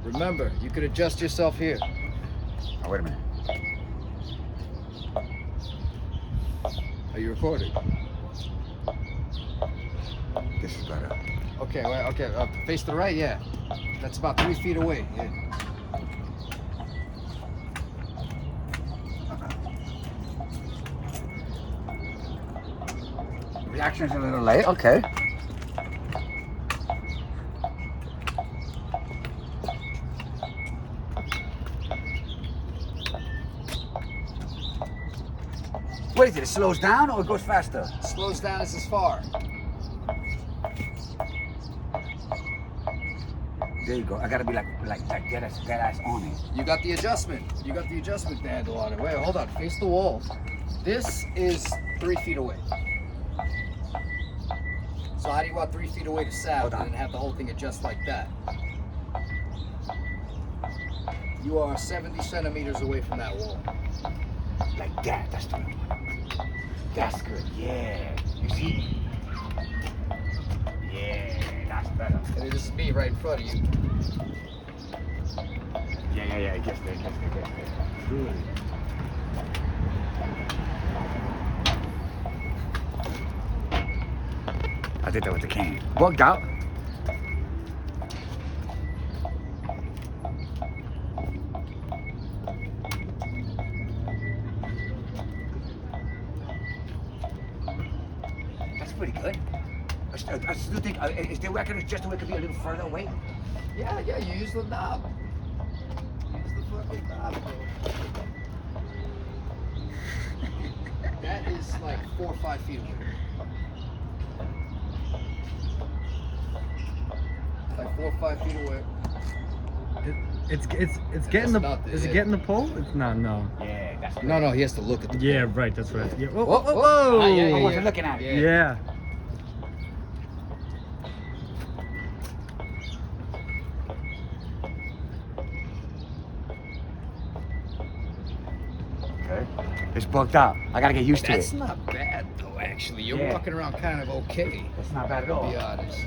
Remember, you could adjust yourself here. Oh, wait a minute. Are you recording? This is better. Okay, well, okay. Face to the right, yeah. That's about 3 feet away. Yeah. Reaction's a little late. Okay. What is it? It slows down or it goes faster? Slows down as far. There you go. I gotta be like dead ass on it. You got the adjustment. You got the adjustment handle on it. Wait, hold on. Face the wall. This is 3 feet away. So how do you want 3 feet away to saddle and have the whole thing adjust like that? You are 70 centimeters away from that wall. Like that. That's the one. That's good. Yeah. You see? Yeah, that's better. And this is me right in front of you. Yeah. It gets there. Good. I did that with the cane. Worked out. That's pretty good. I still think, is there record just so it could be a little further away? Yeah, you use the knob. Use the fucking knob, bro. That is like 4 or 5 feet away. Like 4 or 5 feet away. It's getting the. Is it getting the pole? It's not. No. Yeah, that's good. No, he has to look at the Yeah, right. That's right. Yeah. Whoa, Whoa, whoa, whoa. whoa. I wasn't looking at it. Yeah. Okay. It's bugged out. I gotta get used to it. That's not bad though, actually. You're walking around kind of okay. It's not bad at all. To be honest.